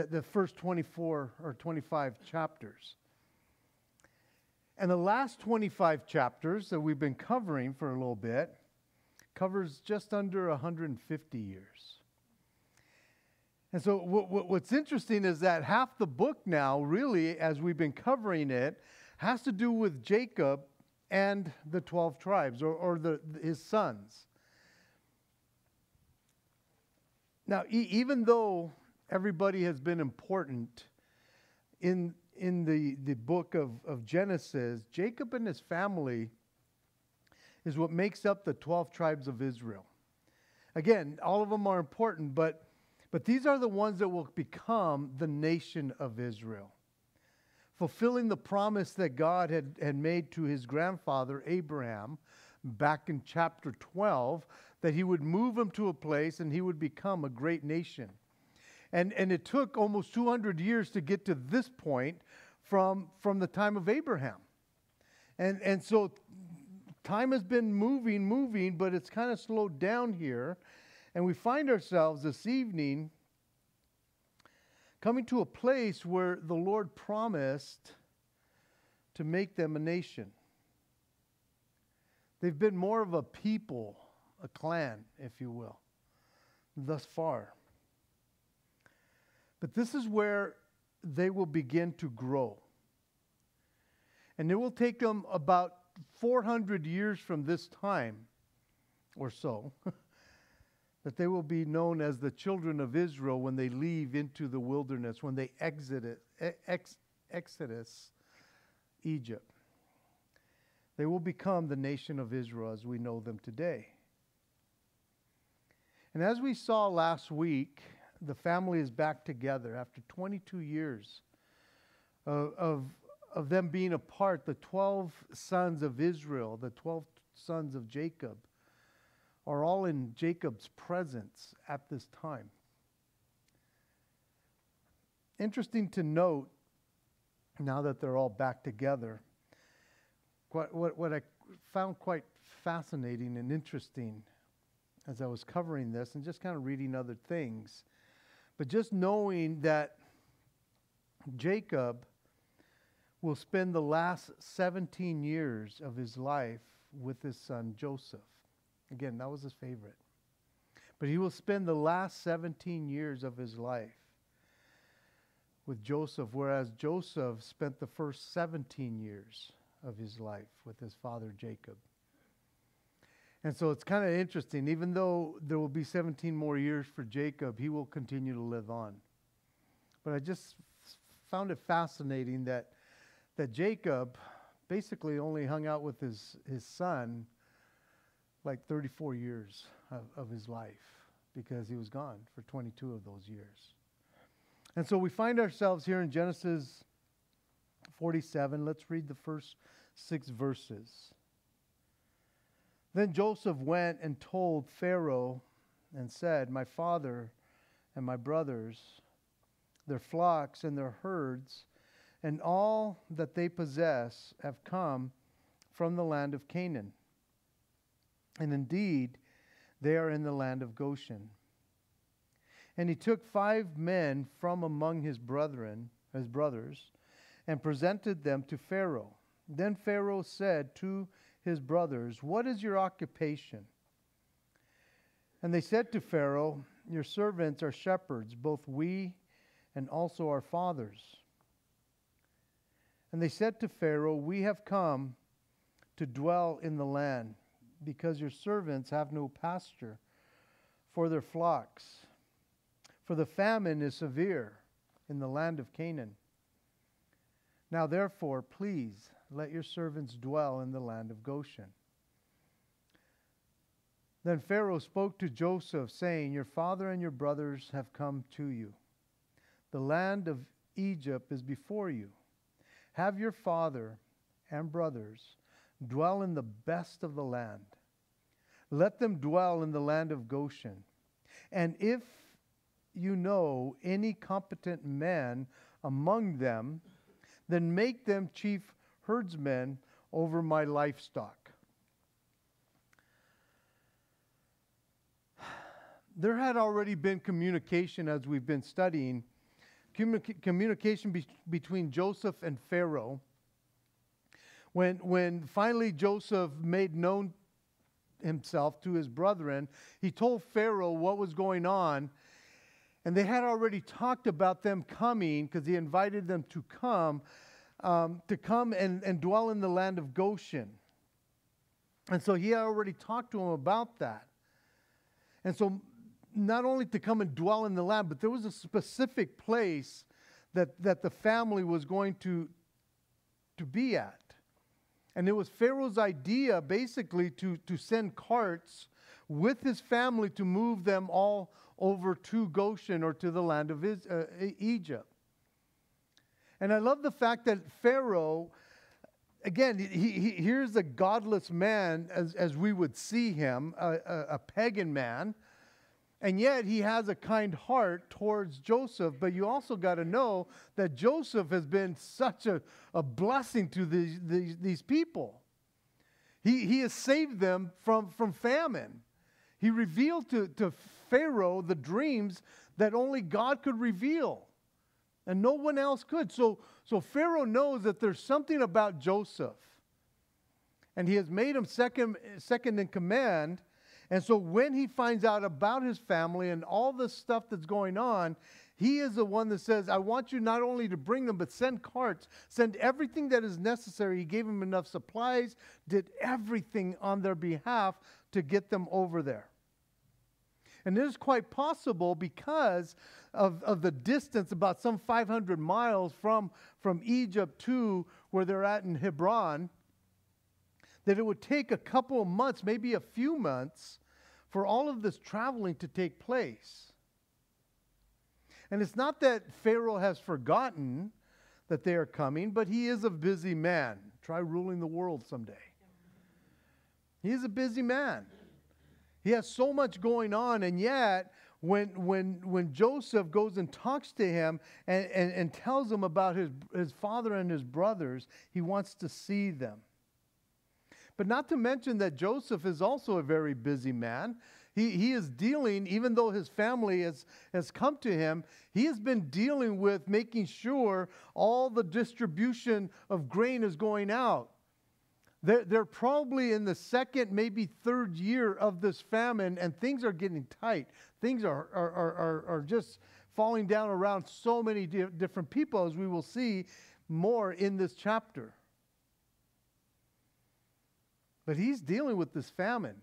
the first 24 or 25 chapters. And the last 25 chapters that we've been covering for a little bit covers just under 150 years. And so what's interesting is that half the book now, really, as we've been covering it, has to do with Jacob and the 12 tribes, or his sons. Now, even though everybody has been important in the book of Genesis, Jacob and his family is what makes up the 12 tribes of Israel. Again, all of them are important, but these are the ones that will become the nation of Israel, fulfilling the promise that God had made to his grandfather Abraham back in chapter 12, that he would move him to a place and he would become a great nation. And it took almost 200 years to get to this point from the time of Abraham. And so time has been moving, but it's kind of slowed down here. And we find ourselves this evening coming to a place where the Lord promised to make them a nation. They've been more of a people, a clan, if you will, thus far. But this is where they will begin to grow. And it will take them about 400 years from this time or so that they will be known as the children of Israel when they leave into the wilderness, when they exodus Egypt. They will become the nation of Israel as we know them today. And as we saw last week, the family is back together after 22 years of them being apart. The 12 sons of Israel, the 12 sons of Jacob, are all in Jacob's presence at this time. Interesting to note, now that they're all back together, what I found quite fascinating and interesting as I was covering this and just kind of reading other things, but just knowing that Jacob will spend the last 17 years of his life with his son Joseph. Again, that was his favorite. But he will spend the last 17 years of his life with Joseph, whereas Joseph spent the first 17 years of his life with his father Jacob. And so it's kind of interesting. Even though there will be 17 more years for Jacob, he will continue to live on. But I just found it fascinating that Jacob basically only hung out with his son like 34 years of his life, because he was gone for 22 of those years. And so we find ourselves here in Genesis 47. Let's read the first 6 verses. Then Joseph went and told Pharaoh and said, "My father and my brothers, their flocks and their herds, and all that they possess have come from the land of Canaan. And indeed, they are in the land of Goshen." And he took 5 men from among his brothers, and presented them to Pharaoh. Then Pharaoh said to his brothers, "What is your occupation?" And they said to Pharaoh, "Your servants are shepherds, both we and also our fathers." And they said to Pharaoh, "We have come to dwell in the land, because your servants have no pasture for their flocks. For the famine is severe in the land of Canaan. Now therefore, please let your servants dwell in the land of Goshen." Then Pharaoh spoke to Joseph, saying, "Your father and your brothers have come to you. The land of Egypt is before you. Have your father and brothers dwell in the best of the land. Let them dwell in the land of Goshen. And if you know any competent men among them, then make them chief herdsmen over my livestock." There had already been communication, as we've been studying, communication between Joseph and Pharaoh. When finally Joseph made known himself to his brethren, he told Pharaoh what was going on. And they had already talked about them coming, because he invited them to come and dwell in the land of Goshen. And so he had already talked to them about that. And so not only to come and dwell in the land, but there was a specific place that the family was going to be at. And it was Pharaoh's idea, basically, to send carts with his family to move them all over to Goshen, or to the land of Egypt. And I love the fact that Pharaoh, again, here's a godless man as we would see him, a pagan man, and yet he has a kind heart towards Joseph. But you also got to know that Joseph has been such a blessing to these people. He has saved them from famine. He revealed to Pharaoh the dreams that only God could reveal, and no one else could. So Pharaoh knows that there's something about Joseph, and he has made him second in command. And so when he finds out about his family and all the stuff that's going on, he is the one that says, I want you not only to bring them, but send carts, send everything that is necessary. He gave them enough supplies, did everything on their behalf to get them over there. And it is quite possible, because of the distance, about some 500 miles from Egypt to where they're at in Hebron, that it would take a couple of months, maybe a few months, for all of this traveling to take place. And it's not that Pharaoh has forgotten that they are coming, but he is a busy man. Try ruling the world someday. He is a busy man. He has so much going on, and yet when Joseph goes and talks to him and tells him about his father and his brothers, he wants to see them. But not to mention that Joseph is also a very busy man. He is dealing, even though his family has come to him, he has been dealing with making sure all the distribution of grain is going out. They're probably in the second, maybe third year of this famine, and things are getting tight. Things are just falling down around so many different people, as we will see more in this chapter. But he's dealing with this famine.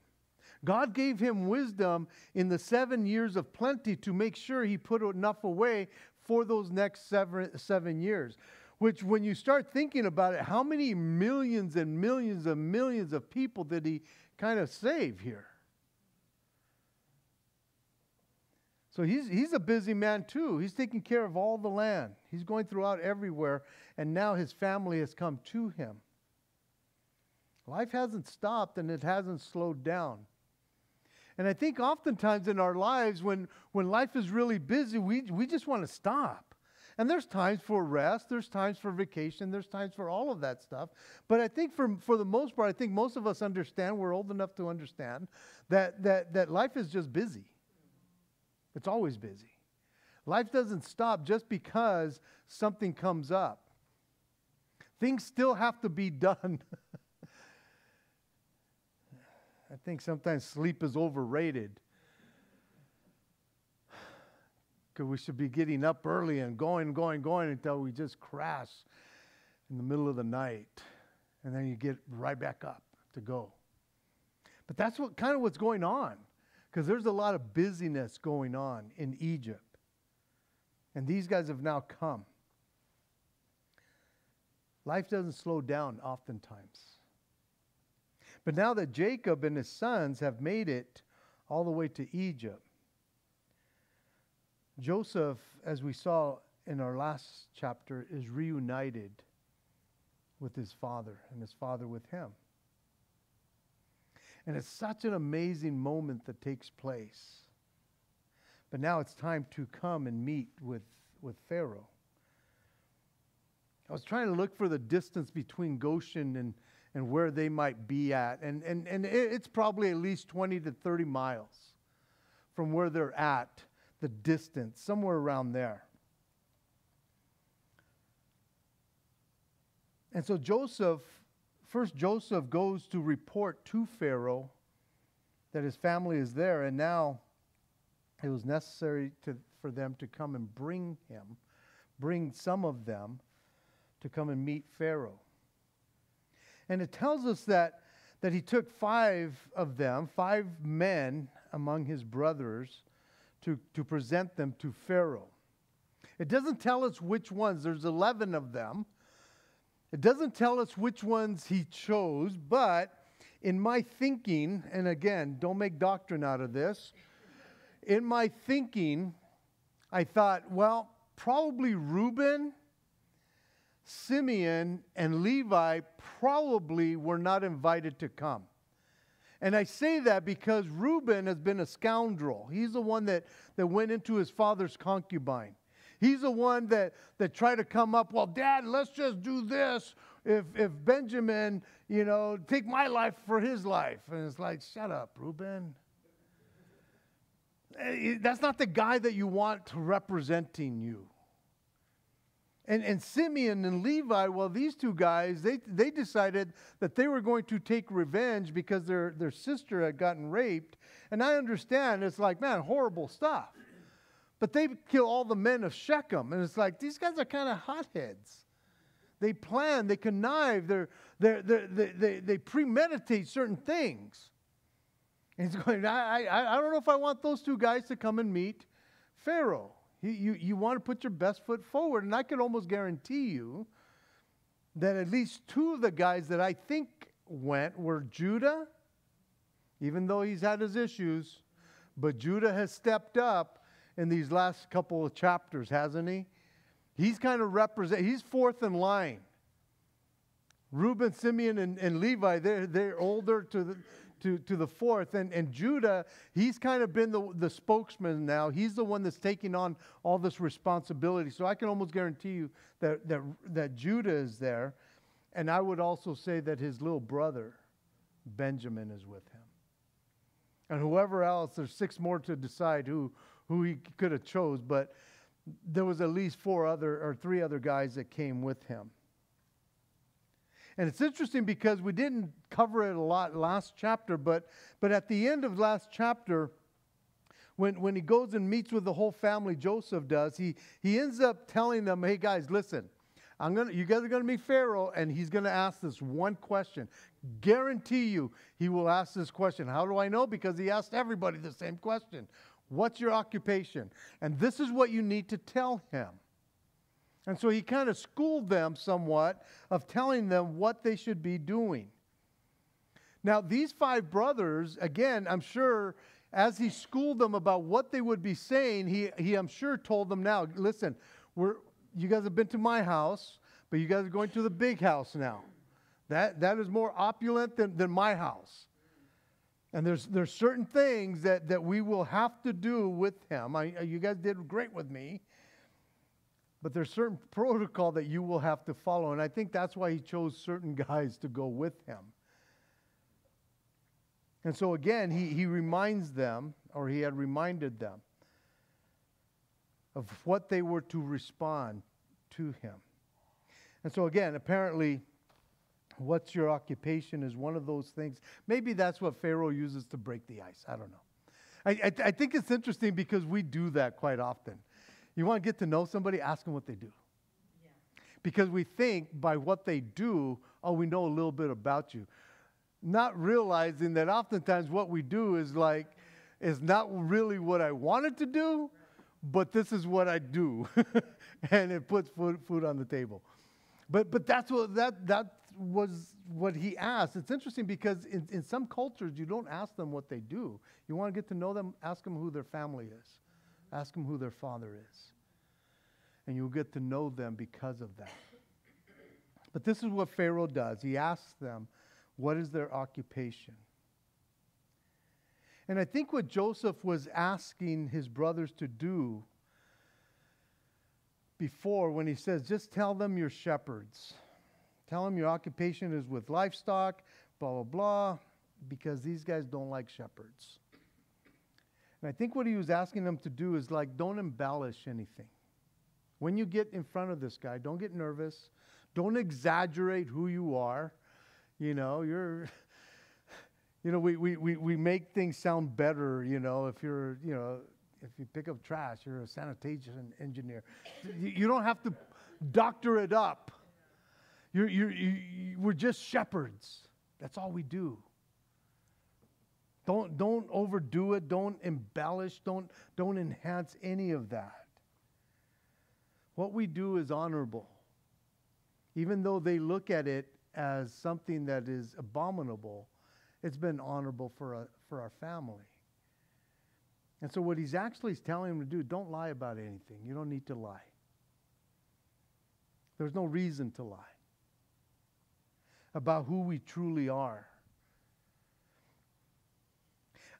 God gave him wisdom in the 7 years of plenty to make sure he put enough away for those next 7 years. Which, when you start thinking about it, how many millions and millions and millions of people did he kind of save here? So he's a busy man too. He's taking care of all the land. He's going throughout everywhere, and now his family has come to him. Life hasn't stopped, and it hasn't slowed down. And I think oftentimes in our lives, when life is really busy, we just want to stop. And there's times for rest, there's times for vacation, there's times for all of that stuff. But I think for the most part, I think most of us understand, we're old enough to understand, that life is just busy. It's always busy. Life doesn't stop just because something comes up. Things still have to be done. I think sometimes sleep is overrated. Because we should be getting up early and going until we just crash in the middle of the night. And then you get right back up to go. But that's what's going on. Because there's a lot of busyness going on in Egypt. And these guys have now come. Life doesn't slow down oftentimes. But now that Jacob and his sons have made it all the way to Egypt, Joseph, as we saw in our last chapter, is reunited with his father, and his father with him. And it's such an amazing moment that takes place. But now it's time to come and meet with Pharaoh. I was trying to look for the distance between Goshen and where they might be at. And it's probably at least 20 to 30 miles from where they're at, the distance, somewhere around there. And so Joseph goes to report to Pharaoh that his family is there, and now it was necessary for them to come and bring some of them to come and meet Pharaoh. And it tells us that he took 5 of them, 5 men among his brothers, to present them to Pharaoh. It doesn't tell us which ones. There's 11 of them. It doesn't tell us which ones he chose, but in my thinking, and again, don't make doctrine out of this, in my thinking, I thought, well, probably Reuben, Simeon, and Levi probably were not invited to come. And I say that because Reuben has been a scoundrel. He's the one that went into his father's concubine. He's the one that tried to come up, well, Dad, let's just do this. If Benjamin, take my life for his life. And it's like, shut up, Reuben. That's not the guy that you want representing you. And Simeon and Levi, well, these 2 guys, they decided that they were going to take revenge because their sister had gotten raped. And I understand, it's like, man, horrible stuff. But they kill all the men of Shechem. And it's like, these guys are kind of hotheads. They plan, they connive, they premeditate certain things. And he's going, I don't know if I want those 2 guys to come and meet Pharaoh. You want to put your best foot forward. And I can almost guarantee you that at least 2 of the guys that I think went were Judah, even though he's had his issues. But Judah has stepped up in these last couple of chapters, hasn't he? He's kind of he's 4th in line. Reuben, Simeon, and Levi, they're older to the 4th. And Judah, he's kind of been the spokesman now. He's the one that's taking on all this responsibility. So I can almost guarantee you that Judah is there. And I would also say that his little brother, Benjamin, is with him. And whoever else, there's 6 more to decide who he could have chose. But there was at least 3 other guys that came with him. And it's interesting because we didn't cover it a lot last chapter, but at the end of last chapter, when he goes and meets with the whole family, Joseph does, he ends up telling them, hey guys, listen, you guys are going to meet Pharaoh, and he's going to ask this one question. Guarantee you he will ask this question. How do I know? Because he asked everybody the same question. What's your occupation? And this is what you need to tell him. And so he kind of schooled them somewhat of telling them what they should be doing. Now, these 5 brothers, again, I'm sure as he schooled them about what they would be saying, he I'm sure told them now, listen, you guys have been to my house, but you guys are going to the big house now. That is more opulent than my house. And there's certain things that we will have to do with him. You guys did great with me. But there's certain protocol that you will have to follow. And I think that's why he chose certain guys to go with him. And so again, he reminds them, or he had reminded them, of what they were to respond to him. And so again, apparently, what's your occupation is one of those things. Maybe that's what Pharaoh uses to break the ice. I don't know. I think it's interesting because we do that quite often. You want to get to know somebody, ask them what they do. Yeah. Because we think by what they do, we know a little bit about you. Not realizing that oftentimes what we do is not really what I wanted to do, but this is what I do. And it puts food on the table. But that was what he asked. It's interesting because in some cultures, you don't ask them what they do. You want to get to know them, ask them who their family is. Ask them who their father is. And you'll get to know them because of that. But this is what Pharaoh does. He asks them, what is their occupation? And I think what Joseph was asking his brothers to do before, when he says, just tell them you're shepherds. Tell them your occupation is with livestock, blah, blah, blah, because these guys don't like shepherds. And I think what he was asking them to do is don't embellish anything. When you get in front of this guy, don't get nervous. Don't exaggerate who you are. You know, we make things sound better, if you're, if you pick up trash, you're a sanitation engineer. You don't have to doctor it up. We're just shepherds. That's all we do. Don't overdo it. Don't embellish. Don't enhance any of that. What we do is honorable. Even though they look at it as something that is abominable, it's been honorable for our family. And so what he's actually telling them to do, don't lie about anything. You don't need to lie. There's no reason to lie about who we truly are.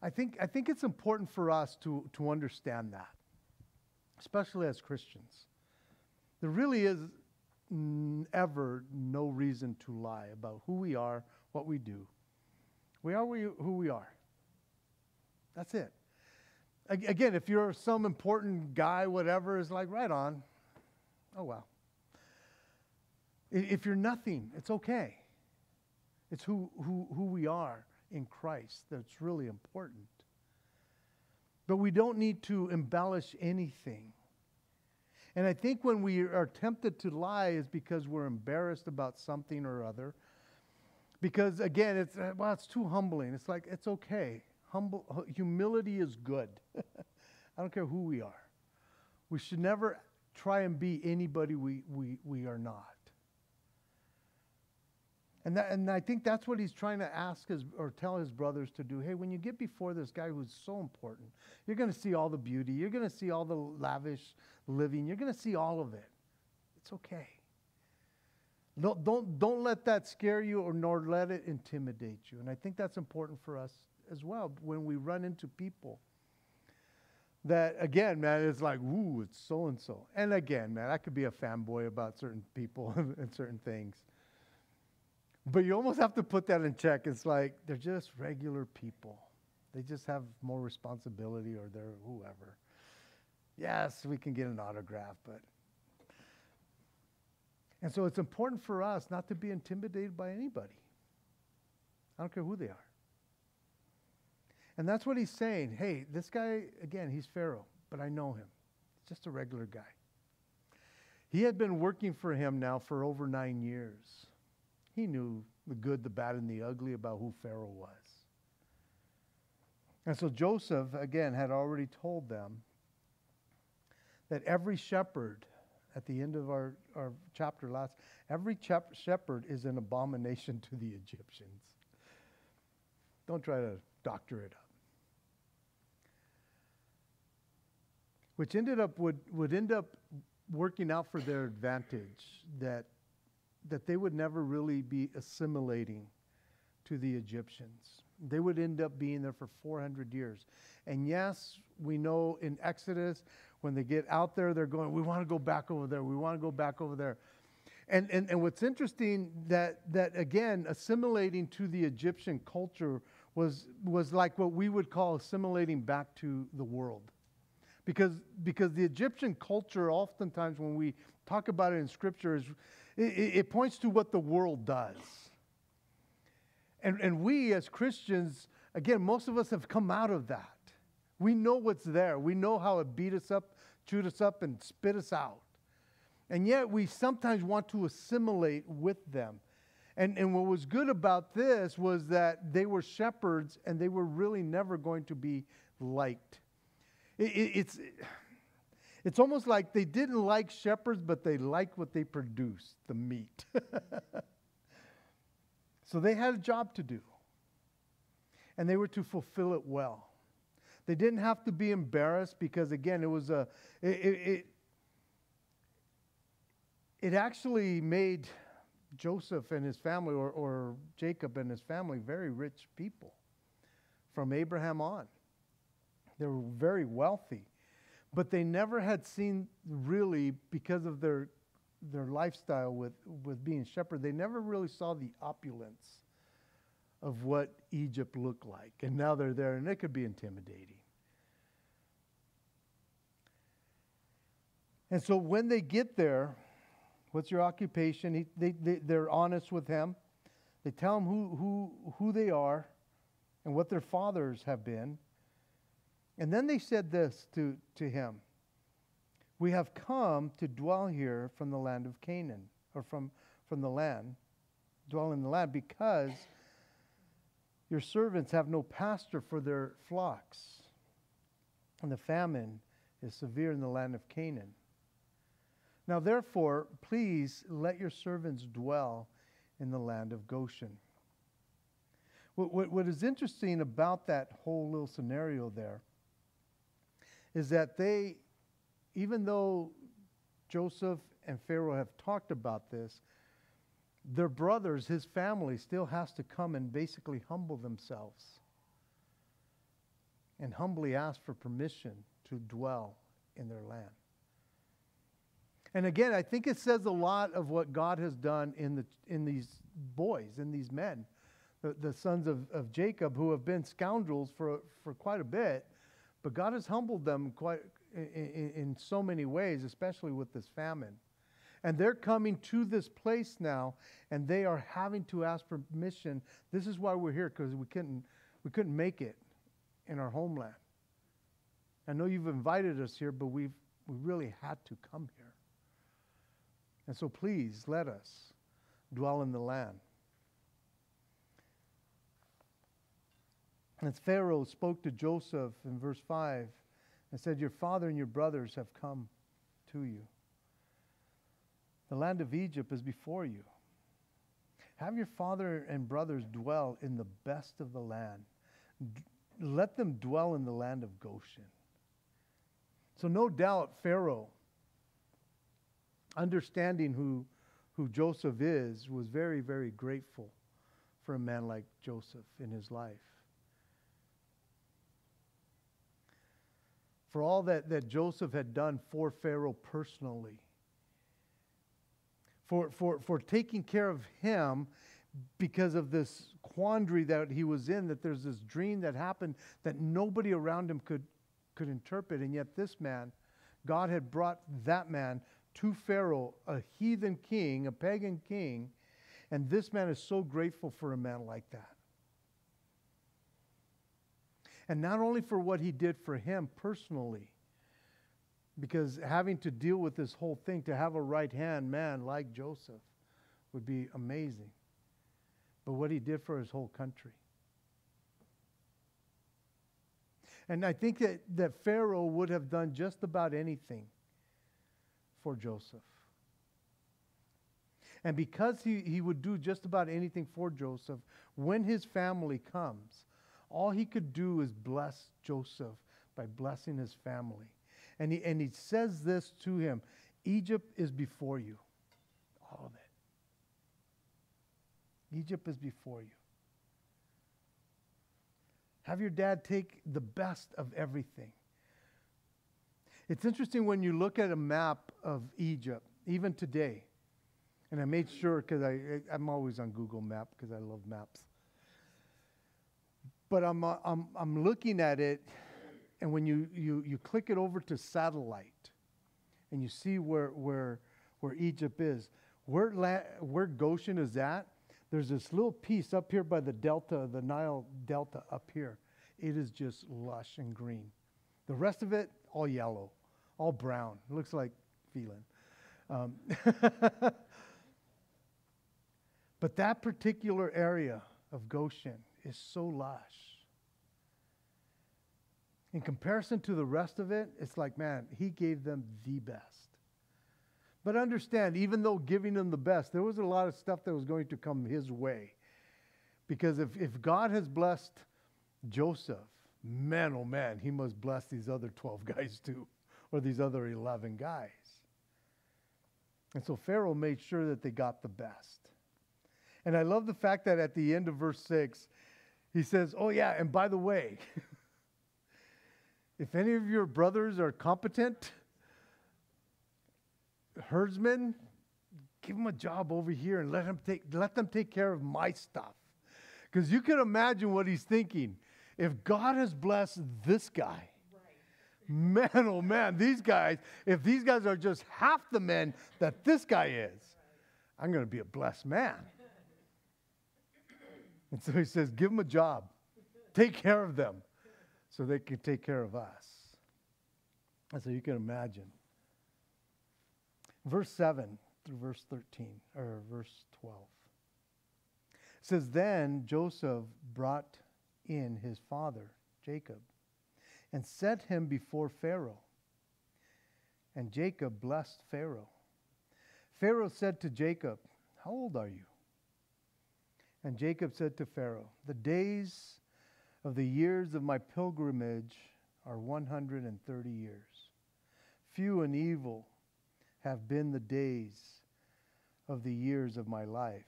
I think it's important for us to understand that, especially as Christians. There really is ever no reason to lie about who we are, what we do. We are who we are. That's it. Again, if you're some important guy, whatever, it's like, right on. Oh, well. If you're nothing, it's okay. It's who we are in Christ that's really important. But we don't need to embellish anything. And I think when we are tempted to lie is because we're embarrassed about something or other. Because again, it's too humbling. It's like, it's okay. Humility is good. I don't care who we are. We should never try and be anybody we are not. And I think that's what he's trying to ask or tell his brothers to do. Hey, when you get before this guy who's so important, you're going to see all the beauty. You're going to see all the lavish living. You're going to see all of it. It's okay. Don't let that scare you or nor let it intimidate you. And I think that's important for us as well when we run into people that, again, man, it's like, ooh, it's so-and-so. And again, man, I could be a fanboy about certain people and certain things. But you almost have to put that in check. It's like, they're just regular people. They just have more responsibility or they're whoever. Yes, we can get an autograph, but... And so it's important for us not to be intimidated by anybody. I don't care who they are. And that's what he's saying. Hey, this guy, again, he's Pharaoh, but I know him. He's just a regular guy. He had been working for him now for over 9 years. He knew the good, the bad, and the ugly about who Pharaoh was. And so Joseph, again, had already told them that every shepherd, at the end of our chapter last, every shepherd is an abomination to the Egyptians. Don't try to doctor it up. Which would end up working out for their advantage, that they would never really be assimilating to the Egyptians. They would end up being there for 400 years. And yes, we know in Exodus, when they get out there, they're going, we want to go back over there. We want to go back over there. And what's interesting that again, assimilating to the Egyptian culture was like what we would call assimilating back to the world. Because the Egyptian culture, oftentimes when we talk about it in Scripture, it points to what the world does. And we as Christians, again, most of us have come out of that. We know what's there. We know how it beat us up, chewed us up, and spit us out. And yet we sometimes want to assimilate with them. And what was good about this was that they were shepherds and they were really never going to be liked. It's almost like they didn't like shepherds, but they liked what they produced, the meat. So they had a job to do. And they were to fulfill it well. They didn't have to be embarrassed because, again, it actually made Joseph and his family, or Jacob and his family, very rich people from Abraham on. They were very wealthy. But they never had seen, really, because of their lifestyle with being shepherd, they never really saw the opulence of what Egypt looked like. And now they're there, and it could be intimidating. And so when they get there, What's your occupation? They're honest with him. They tell him who they are and what their fathers have been. And then they said this to him. We have come to dwell here from the land of Canaan, or from the land, dwell in the land, because your servants have no pasture for their flocks, and the famine is severe in the land of Canaan. Now therefore, please let your servants dwell in the land of Goshen. What is interesting about that whole little scenario there is that they, even though Joseph and Pharaoh have talked about this, their brothers, his family, still has to come and basically humble themselves and humbly ask for permission to dwell in their land. And again, I think it says a lot of what God has done in these boys, in these men, the sons of Jacob, who have been scoundrels for quite a bit, but God has humbled them quite in so many ways, especially with this famine. And they're coming to this place now, and they are having to ask permission. This is why we're here, because we couldn't make it in our homeland. I know you've invited us here, but we really had to come here. And so please let us dwell in the land. As Pharaoh spoke to Joseph in verse 5 and said, your father and your brothers have come to you. The land of Egypt is before you. Have your father and brothers dwell in the best of the land. Let them dwell in the land of Goshen. So no doubt Pharaoh, understanding who Joseph is, was very, very grateful for a man like Joseph in his life. For all that Joseph had done for Pharaoh personally. For taking care of him because of this quandary that he was in, that there's this dream that happened that nobody around him could interpret. And yet this man, God had brought that man to Pharaoh, a heathen king, a pagan king, and this man is so grateful for a man like that. And not only for what he did for him personally, because having to deal with this whole thing, to have a right-hand man like Joseph would be amazing, but what he did for his whole country. And I think that Pharaoh would have done just about anything for Joseph. And because he would do just about anything for Joseph, when his family comes, all he could do is bless Joseph by blessing his family. And he says this to him, Egypt is before you. All of it. Egypt is before you. Have your dad take the best of everything. It's interesting when you look at a map of Egypt, even today, and I made sure, because I'm always on Google Maps because I love maps. But I'm looking at it, and when you click it over to satellite, and you see where Egypt is, where Goshen is at, there's this little piece up here by the delta, the Nile Delta up here. It is just lush and green. The rest of it, all yellow, all brown. It looks like Phelan. But that particular area of Goshen is so lush. In comparison to the rest of it, it's like, man, he gave them the best. But understand, even though giving them the best, there was a lot of stuff that was going to come his way. Because if God has blessed Joseph, man, oh man, he must bless these other 12 guys too, or these other 11 guys. And so Pharaoh made sure that they got the best. And I love the fact that at the end of verse 6, he says, oh yeah, and by the way, if any of your brothers are competent herdsmen, give them a job over here and let them take care of my stuff. Because you can imagine what he's thinking. If God has blessed this guy, right, man, oh man, these guys, if these guys are just half the men that this guy is, I'm going to be a blessed man. And so he says, give them a job. Take care of them so they can take care of us. And so you can imagine. Verse 7 through verse 13, or verse 12. It says, then Joseph brought in his father, Jacob, and set him before Pharaoh. And Jacob blessed Pharaoh. Pharaoh said to Jacob, how old are you? And Jacob said to Pharaoh, the days of the years of my pilgrimage are 130 years. Few and evil have been the days of the years of my life.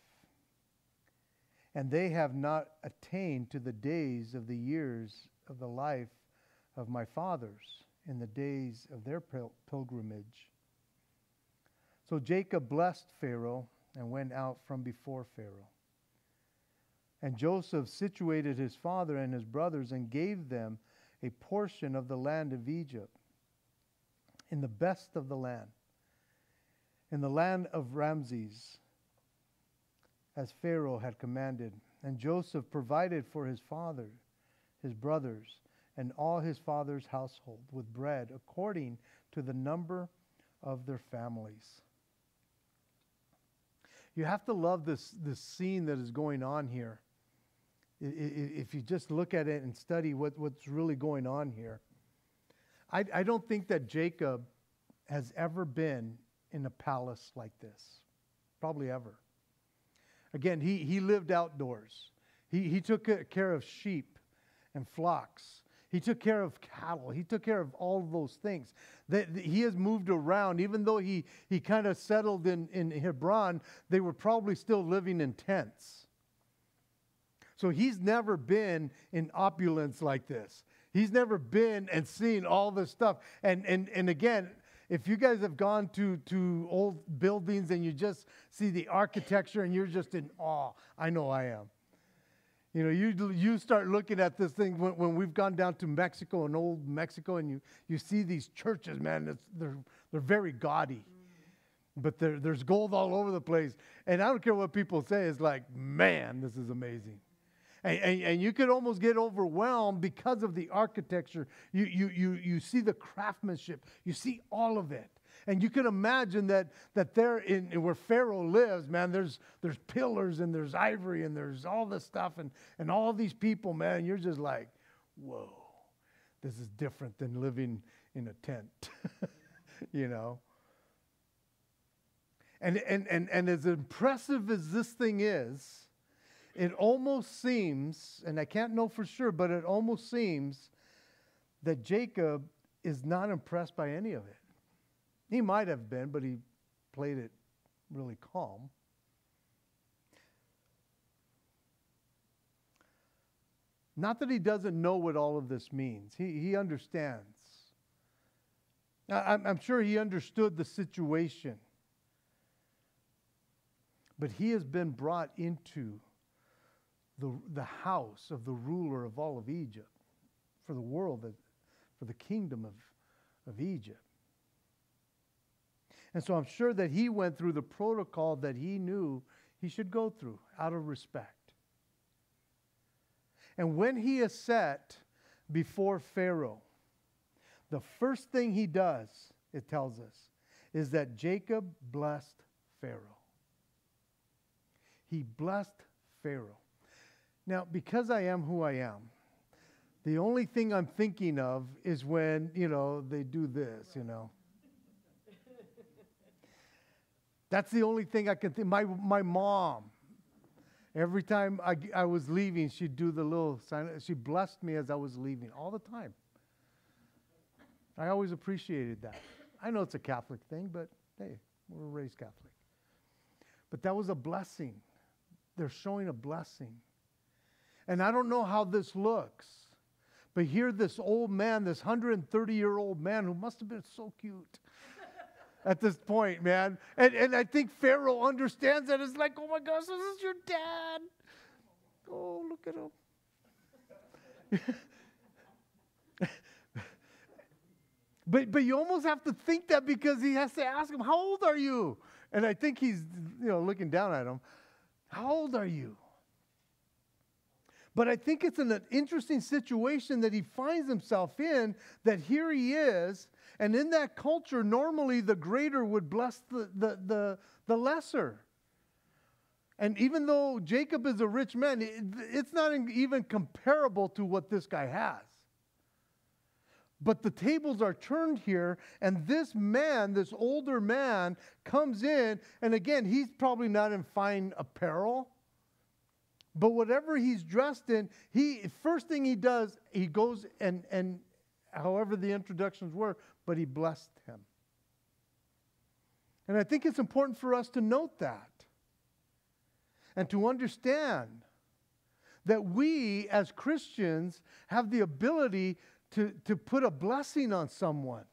And they have not attained to the days of the years of the life of my fathers in the days of their pilgrimage. So Jacob blessed Pharaoh and went out from before Pharaoh. And Joseph situated his father and his brothers and gave them a portion of the land of Egypt, in the best of the land, in the land of Ramses, as Pharaoh had commanded. And Joseph provided for his father, his brothers, and all his father's household with bread according to the number of their families. You have to love this scene that is going on here. If you just look at it and study what's really going on here. I don't think that Jacob has ever been in a palace like this. Probably ever. Again, he lived outdoors. He took care of sheep and flocks. He took care of cattle. He took care of all of those things. He has moved around. Even though he kind of settled in Hebron, they were probably still living in tents. So he's never been in opulence like this. He's never been and seen all this stuff. And again, if you guys have gone to old buildings and you just see the architecture and you're just in awe, I know I am. You know, you start looking at this thing when we've gone down to Mexico and old Mexico, and you see these churches, man, they're very gaudy. But there's gold all over the place. And I don't care what people say, it's like, man, this is amazing. And you could almost get overwhelmed because of the architecture. You see the craftsmanship. You see all of it. And you can imagine that there in where Pharaoh lives, man, there's pillars and there's ivory and there's all this stuff and all these people, man. And you're just like, whoa, this is different than living in a tent, you know. And as impressive as this thing is, it almost seems, and I can't know for sure, but it almost seems that Jacob is not impressed by any of it. He might have been, but he played it really calm. Not that he doesn't know what all of this means. He understands. I'm sure he understood the situation. But he has been brought into the house of the ruler of all of Egypt, for the world, for the kingdom of Egypt. And so I'm sure that he went through the protocol that he knew he should go through out of respect. And when he is set before Pharaoh, the first thing he does, it tells us, is that Jacob blessed Pharaoh. He blessed Pharaoh. Now, because I am who I am, the only thing I'm thinking of is when, they do this, That's the only thing I can think. My mom, every time I was leaving, she'd do the little sign. She blessed me as I was leaving all the time. I always appreciated that. I know it's a Catholic thing, but hey, we're raised Catholic. But that was a blessing. They're showing a blessing. And I don't know how this looks, but here this old man, this 130-year-old man who must have been so cute at this point, man. And I think Pharaoh understands that. It's like, oh my gosh, this is your dad. Oh, look at him. But you almost have to think that because he has to ask him, how old are you? And I think he's, looking down at him. How old are you? But I think it's an interesting situation that he finds himself in, that here he is, and in that culture, normally the greater would bless the lesser. And even though Jacob is a rich man, it's not even comparable to what this guy has. But the tables are turned here, and this man, this older man, comes in, and again, he's probably not in fine apparel. But whatever he's dressed in, first thing he does, he goes and however the introductions were, but he blessed him. And I think it's important for us to note that and to understand that we as Christians have the ability to put a blessing on someone.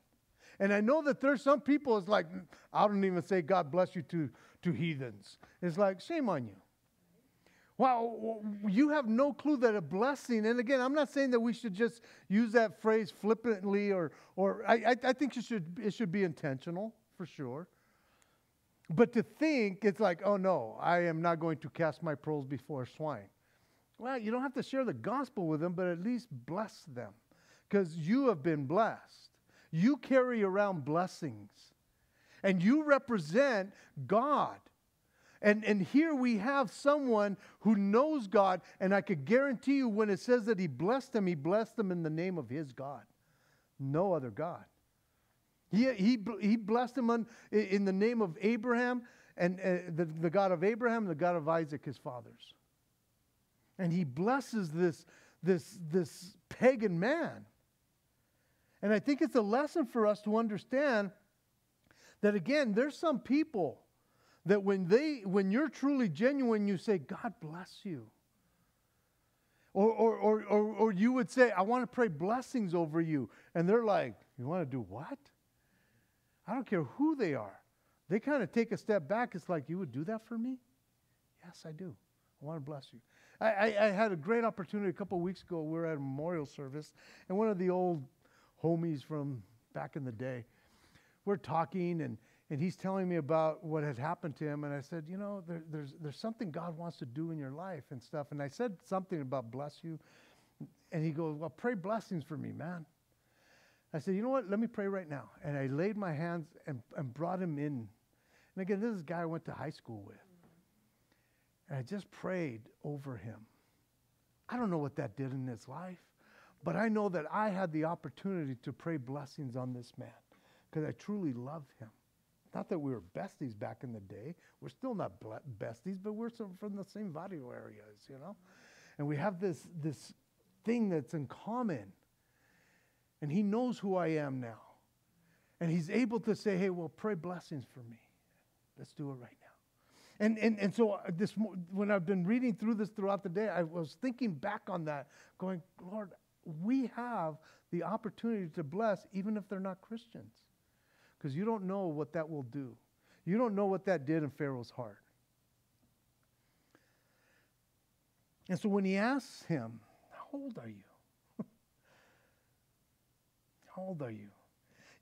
And I know that there's some people, it's like, I don't even say God bless you to heathens. It's like, shame on you. Well, you have no clue that a blessing, and again, I'm not saying that we should just use that phrase flippantly, or I think it should be intentional, for sure. But to think, it's like, oh no, I am not going to cast my pearls before swine. Well, you don't have to share the gospel with them, but at least bless them, because you have been blessed. You carry around blessings, and you represent God. And here we have someone who knows God, and I could guarantee you when it says that he blessed them in the name of his God. No other God. He blessed him in the name of Abraham, and the God of Abraham, the God of Isaac, his fathers. And he blesses this pagan man. And I think it's a lesson for us to understand that, again, there's some people that when you're truly genuine, you say, God bless you. Or you would say, I want to pray blessings over you. And they're like, you want to do what? I don't care who they are. They kind of take a step back. It's like, you would do that for me? Yes, I do. I want to bless you. I had a great opportunity a couple of weeks ago. We were at a memorial service, and one of the old homies from back in the day, we're talking, and he's telling me about what had happened to him. And I said, there's something God wants to do in your life and stuff. And I said something about bless you. And he goes, well, pray blessings for me, man. I said, you know what? Let me pray right now. And I laid my hands and brought him in. And again, this is a guy I went to high school with. And I just prayed over him. I don't know what that did in his life, but I know that I had the opportunity to pray blessings on this man because I truly loved him. Not that we were besties back in the day. We're still not besties, but we're from the same barrio areas, And we have this thing that's in common. And he knows who I am now. And he's able to say, hey, well, pray blessings for me. Let's do it right now. And so when I've been reading through this throughout the day, I was thinking back on that, going, Lord, we have the opportunity to bless even if they're not Christians. Because you don't know what that will do. You don't know what that did in Pharaoh's heart. And so when he asks him, how old are you? How old are you?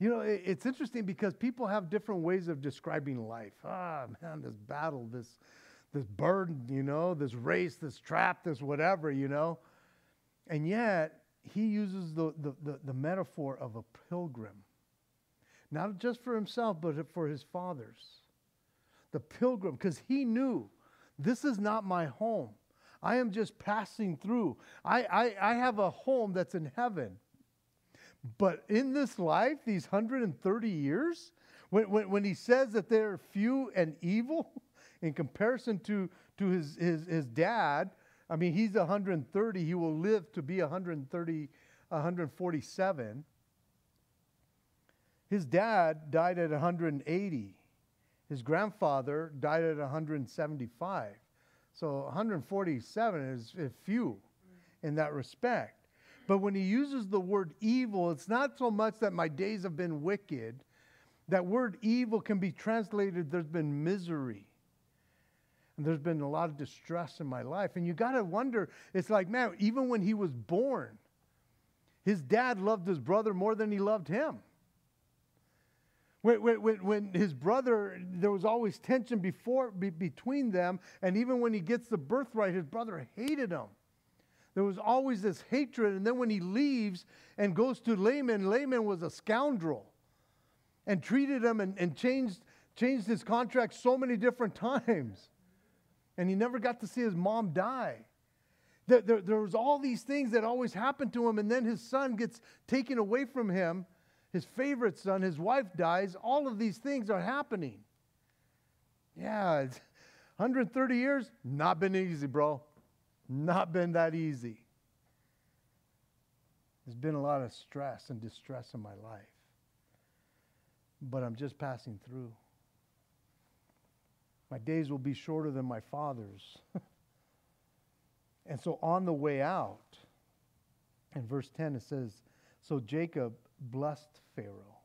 It's interesting because people have different ways of describing life. Man, this battle, this burden, this race, this trap, this whatever, And yet, he uses the metaphor of a pilgrim. Not just for himself, but for his fathers. The pilgrim, because he knew, this is not my home. I am just passing through. I have a home that's in heaven. But in this life, these 130 years, when he says that they're few and evil, in comparison to his dad, I mean, he's 130. He will live to be 147. His dad died at 180. His grandfather died at 175. So 147 is few in that respect. But when he uses the word evil, it's not so much that my days have been wicked. That word evil can be translated, there's been misery. And there's been a lot of distress in my life. And you got to wonder, it's like, man, even when he was born, his dad loved his brother more than he loved him. When his brother, there was always tension between them, and even when he gets the birthright, his brother hated him. There was always this hatred, and then when he leaves and goes to Laman, Laman was a scoundrel and treated him and changed his contract so many different times. And he never got to see his mom die. There was all these things that always happened to him, and then his son gets taken away from him. His favorite son, his wife dies. All of these things are happening. Yeah, it's 130 years, not been easy, bro. Not been that easy. There's been a lot of stress and distress in my life. But I'm just passing through. My days will be shorter than my father's. And so on the way out, in verse 10 it says, so Jacob blessed Pharaoh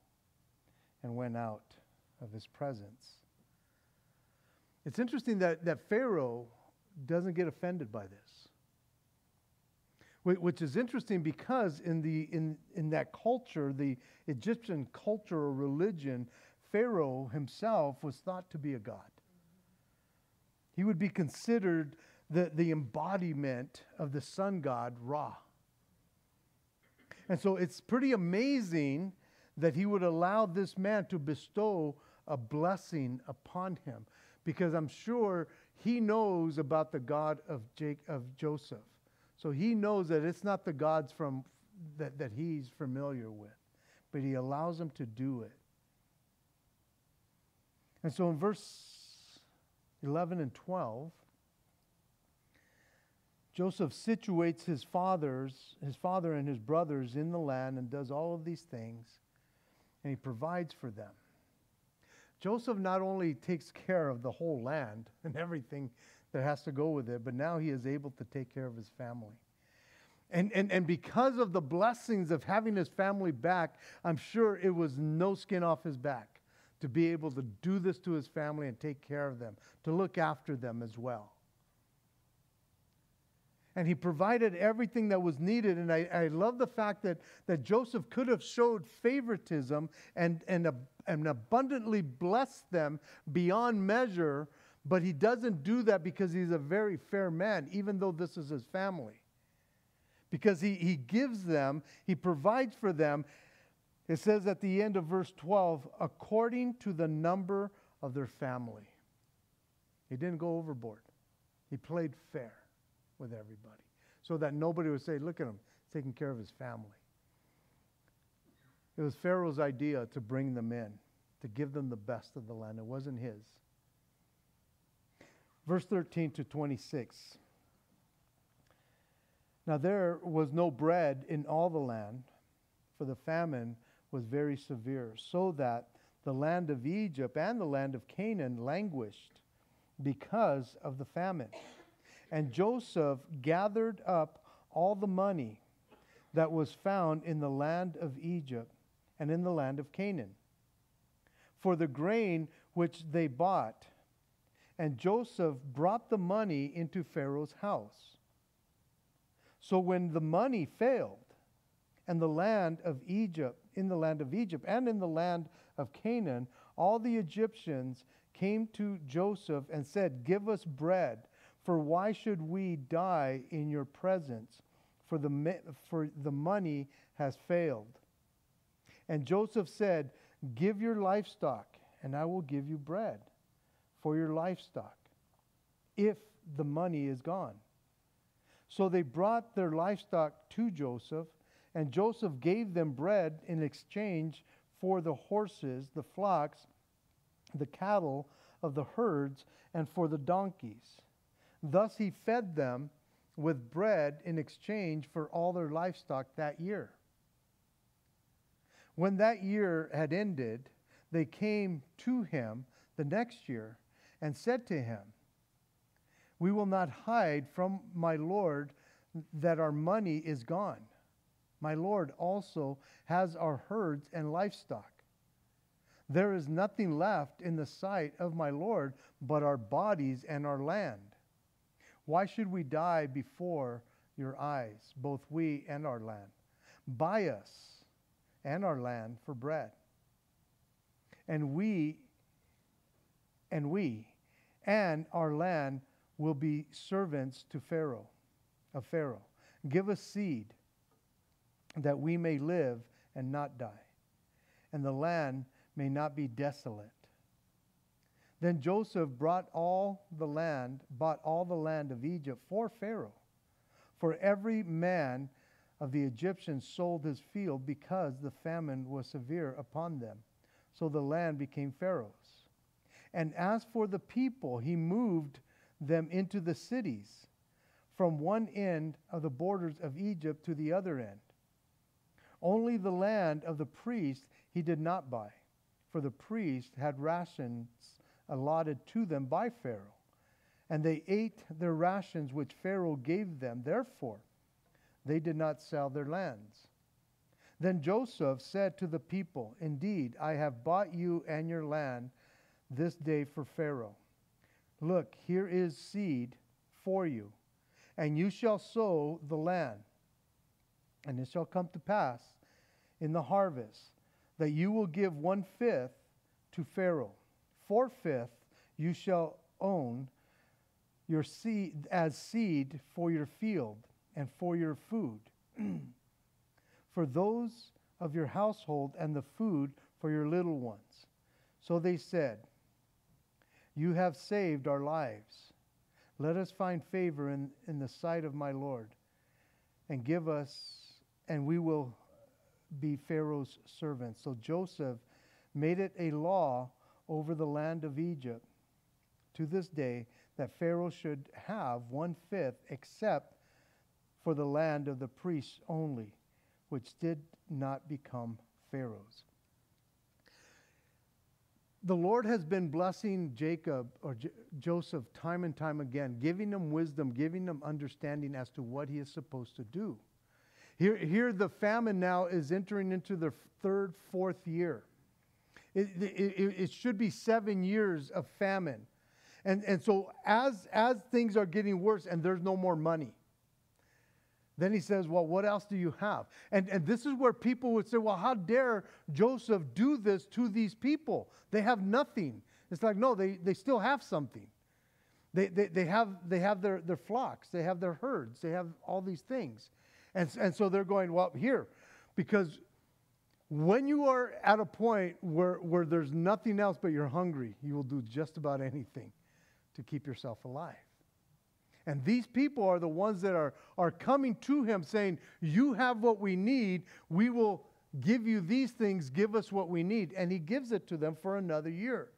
and went out of his presence. It's interesting that Pharaoh doesn't get offended by this. Which is interesting because in that culture, the Egyptian culture or religion, Pharaoh himself was thought to be a god. He would be considered the embodiment of the sun god Ra. And so it's pretty amazing that he would allow this man to bestow a blessing upon him, because I'm sure he knows about the God of Joseph. So he knows that it's not the gods that he's familiar with, but he allows him to do it. And so in verse 11 and 12, Joseph situates his father and his brothers in the land and does all of these things, and he provides for them. Joseph not only takes care of the whole land and everything that has to go with it, but now he is able to take care of his family. And because of the blessings of having his family back, I'm sure it was no skin off his back to be able to do this to his family and take care of them, to look after them as well. And he provided everything that was needed. And I love the fact that Joseph could have showed favoritism and abundantly blessed them beyond measure, but he doesn't do that because he's a very fair man, even though this is his family. Because he gives them, he provides for them. It says at the end of verse 12, according to the number of their family. He didn't go overboard. He played fair with everybody, so that nobody would say, look at him, he's taking care of his family. It was Pharaoh's idea to bring them in, to give them the best of the land. It wasn't his. Verse 13 to 26. Now there was no bread in all the land, for the famine was very severe, so that the land of Egypt and the land of Canaan languished because of the famine. And Joseph gathered up all the money that was found in the land of Egypt and in the land of Canaan for the grain which they bought. And Joseph brought the money into Pharaoh's house. So when the money failed, and the land of Egypt, in the land of Egypt and in the land of Canaan, all the Egyptians came to Joseph and said, give us bread. For why should we die in your presence? For the money has failed. And Joseph said, give your livestock, and I will give you bread for your livestock, if the money is gone. So they brought their livestock to Joseph, and Joseph gave them bread in exchange for the horses, the flocks, the cattle of the herds, and for the donkeys. Thus he fed them with bread in exchange for all their livestock that year. When that year had ended, they came to him the next year and said to him, we will not hide from my lord that our money is gone. My lord also has our herds and livestock. There is nothing left in the sight of my lord but our bodies and our land. Why should we die before your eyes, both we and our land? Buy us and our land for bread. and we and our land will be servants to Pharaoh, of Pharaoh. Give us seed that we may live and not die, and the land may not be desolate. Then Joseph bought all the land of Egypt for Pharaoh. For every man of the Egyptians sold his field because the famine was severe upon them. So the land became Pharaoh's. And as for the people, he moved them into the cities, from one end of the borders of Egypt to the other end. Only the land of the priest he did not buy, for the priest had rations allotted to them by Pharaoh, and they ate their rations which Pharaoh gave them. Therefore, they did not sell their lands. Then Joseph said to the people, "Indeed, I have bought you and your land this day for Pharaoh. Look, here is seed for you, and you shall sow the land. And it shall come to pass in the harvest that you will give 1/5 to Pharaoh. 4/5 you shall own your seed as seed for your field and for your food, for those of your household, and the food for your little ones." So they said, "You have saved our lives. Let us find favor in the sight of my Lord, and give us, and we will be Pharaoh's servants." So Joseph made it a law over the land of Egypt to this day that Pharaoh should have 1/5, except for the land of the priests only, which did not become Pharaoh's. The Lord has been blessing Joseph time and time again, giving him wisdom, giving him understanding as to what he is supposed to do. Here the famine now is entering into their third, fourth year. It should be 7 years of famine. And so as things are getting worse and there's no more money, then he says, well, what else do you have? And this is where people would say, well, how dare Joseph do this to these people? They have nothing. It's like, no, they still have something. They have their flocks. They have their herds. They have all these things. And so they're going, well, here, because when you are at a point where there's nothing else but you're hungry, you will do just about anything to keep yourself alive. And these people are the ones that are coming to him saying, you have what we need. We will give you these things. Give us what we need. And he gives it to them for another year.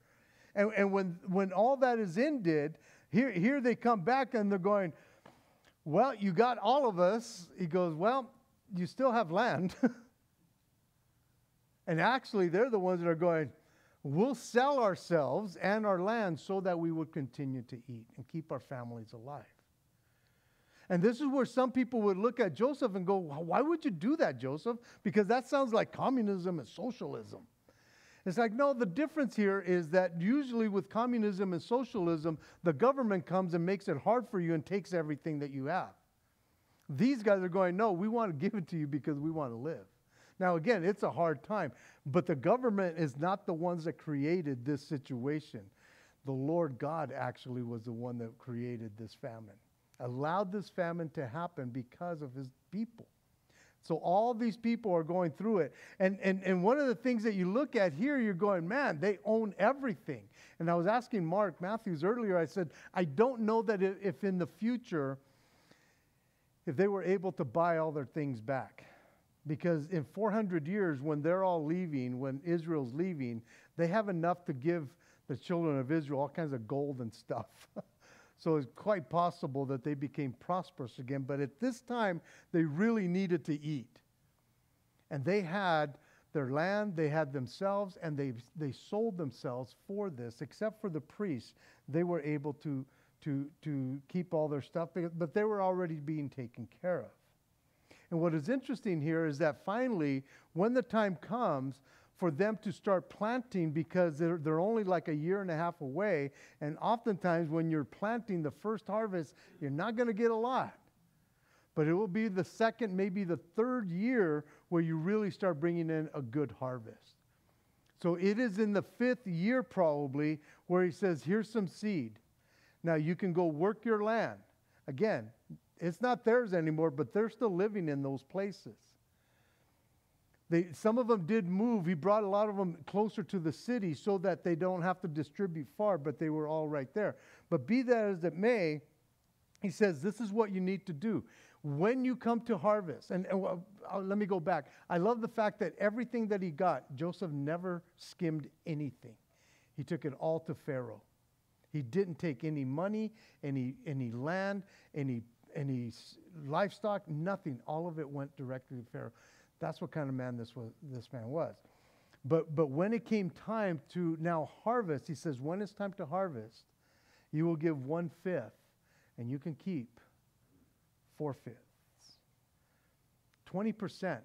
And when all that is ended, here they come back and they're going, well, you got all of us. He goes, well, you still have land. And actually, they're the ones that are going, we'll sell ourselves and our land so that we would continue to eat and keep our families alive. And this is where some people would look at Joseph and go, why would you do that, Joseph? Because that sounds like communism and socialism. It's like, no, the difference here is that usually with communism and socialism, the government comes and makes it hard for you and takes everything that you have. These guys are going, no, we want to give it to you because we want to live. Now, again, it's a hard time, but the government is not the ones that created this situation. The Lord God actually was the one that created this famine, allowed this famine to happen because of his people. So all these people are going through it. And one of the things that you look at here, you're going, man, they own everything. And I was asking Mark Matthews earlier, I said, I don't know that if in the future, if they were able to buy all their things back. Because in 400 years, when they're all leaving, when Israel's leaving, they have enough to give the children of Israel all kinds of gold and stuff. So it's quite possible that they became prosperous again. But at this time, they really needed to eat. And they had their land, they had themselves, and they sold themselves for this. Except for the priests, they were able to keep all their stuff, but they were already being taken care of. And what is interesting here is that finally, when the time comes for them to start planting, because they're only like a year and a half away, and oftentimes when you're planting the first harvest, you're not going to get a lot. But it will be the second, maybe the third year where you really start bringing in a good harvest. So it is in the 5th year probably where he says, here's some seed. Now you can go work your land. Again, it's not theirs anymore, but they're still living in those places. Some of them did move. He brought a lot of them closer to the city so that they don't have to distribute far, but they were all right there. But be that as it may, he says, this is what you need to do. When you come to harvest, let me go back. I love the fact that everything that he got, Joseph never skimmed anything. He took it all to Pharaoh. He didn't take any money, any land, any livestock, nothing. All of it went directly to Pharaoh. That's what kind of man this man was. But when it came time to now harvest, he says, when it's time to harvest, you will give 1/5, and you can keep 4/5. 20%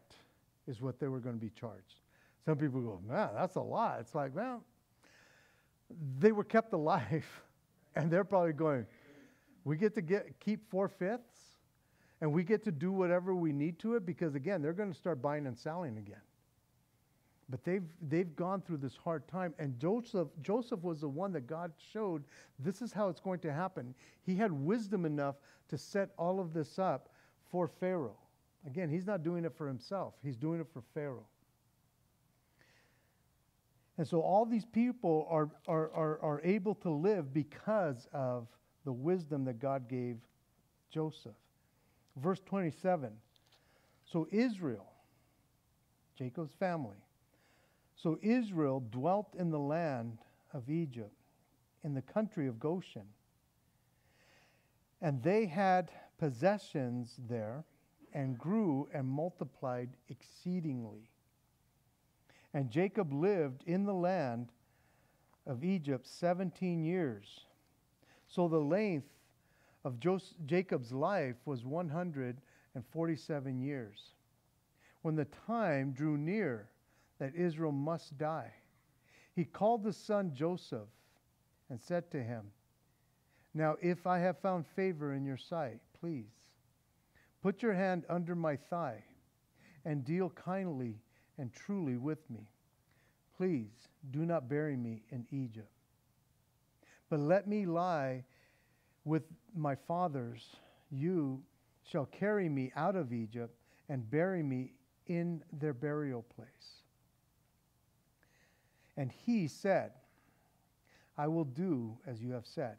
is what they were going to be charged. Some people go, man, that's a lot. It's like, well, they were kept alive, and they're probably going, we get to keep 4/5, and we get to do whatever we need to it, because again, they're going to start buying and selling again. But they've gone through this hard time, and Joseph was the one that God showed this is how it's going to happen. He had wisdom enough to set all of this up for Pharaoh. Again, he's not doing it for himself. He's doing it for Pharaoh. And so all these people are able to live because of the wisdom that God gave Joseph. Verse 27. So Israel, Jacob's family, so Israel dwelt in the land of Egypt, in the country of Goshen. And they had possessions there, and grew and multiplied exceedingly. And Jacob lived in the land of Egypt 17 years. So the length of Jacob's life was 147 years. When the time drew near that Israel must die, he called his son Joseph and said to him, now if I have found favor in your sight, please, put your hand under my thigh and deal kindly and truly with me. Please do not bury me in Egypt, but let me lie with my fathers. You shall carry me out of Egypt and bury me in their burial place. And he said, I will do as you have said.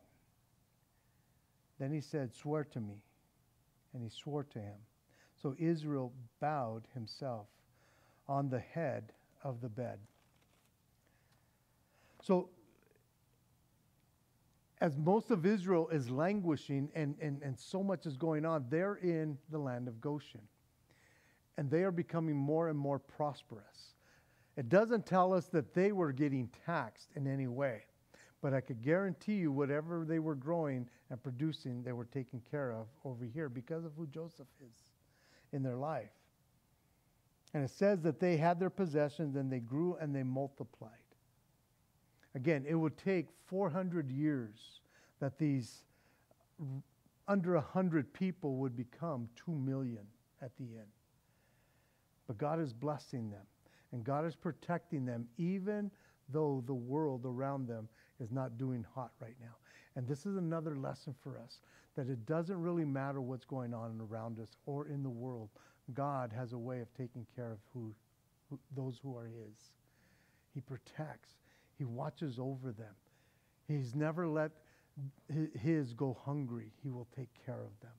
Then he said, swear to me. And he swore to him. So Israel bowed himself on the head of the bed. So as most of Israel is languishing and so much is going on, they're in the land of Goshen. And they are becoming more and more prosperous. It doesn't tell us that they were getting taxed in any way. But I could guarantee you whatever they were growing and producing, they were taken care of over here because of who Joseph is in their life. And it says that they had their possessions and they grew and they multiplied. Again, it would take 400 years that these under 100 people would become 2 million at the end. But God is blessing them and God is protecting them even though the world around them is not doing hot right now. And this is another lesson for us, that it doesn't really matter what's going on around us or in the world. God has a way of taking care of those who are his. He protects. He watches over them. He's never let his go hungry. He will take care of them.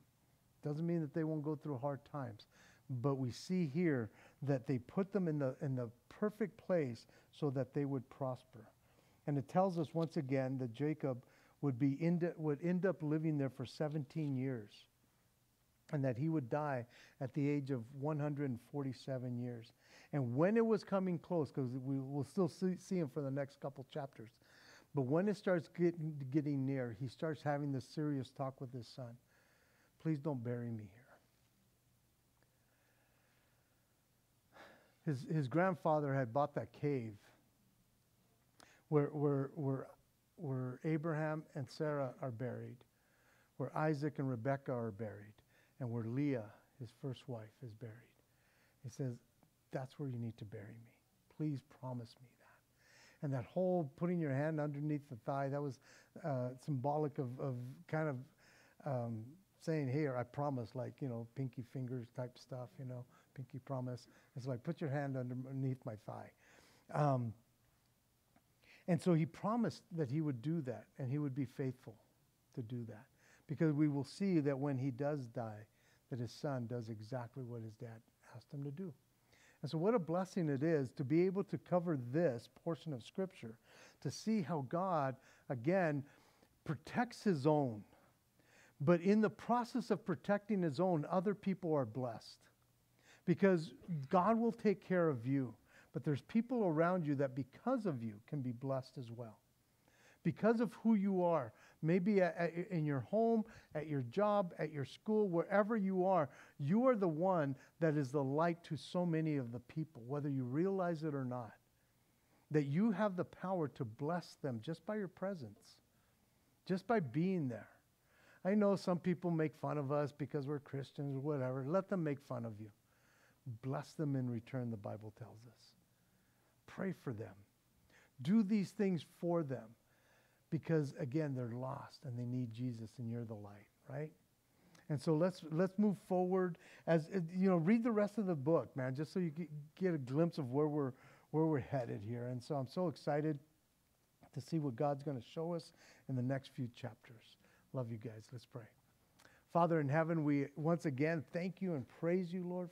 Doesn't mean that they won't go through hard times. But we see here that they put them in the perfect place so that they would prosper. And it tells us once again that Jacob would end up living there for 17 years. And that he would die at the age of 147 years. And when it was coming close, because we will still see him for the next couple chapters, but when it starts getting near, he starts having this serious talk with his son. Please don't bury me here. His grandfather had bought that cave where Abraham and Sarah are buried, where Isaac and Rebekah are buried, and where Leah, his first wife, is buried. He says, that's where you need to bury me. Please promise me that. And that whole putting your hand underneath the thigh, that was symbolic of kind of saying, hey, I promise, like, pinky fingers type stuff, pinky promise. It's like, put your hand underneath my thigh. And so he promised that he would do that, and he would be faithful to do that. Because we will see that when he does die, that his son does exactly what his dad asked him to do. And so what a blessing it is to be able to cover this portion of Scripture, to see how God, again, protects his own. But in the process of protecting his own, other people are blessed. Because God will take care of you. But there's people around you that because of you can be blessed as well. Because of who you are, maybe in your home, at your job, at your school, wherever you are the one that is the light to so many of the people, whether you realize it or not. That you have the power to bless them just by your presence, just by being there. I know some people make fun of us because we're Christians or whatever. Let them make fun of you. Bless them in return, the Bible tells us. Pray for them. Do these things for them. Because, again, they're lost and they need Jesus and you're the light, right? And so let's move forward. Read the rest of the book, man, just so you get a glimpse of where we're headed here. And so I'm so excited to see what God's going to show us in the next few chapters. Love you guys. Let's pray. Father in heaven, we once again thank you and praise you, Lord,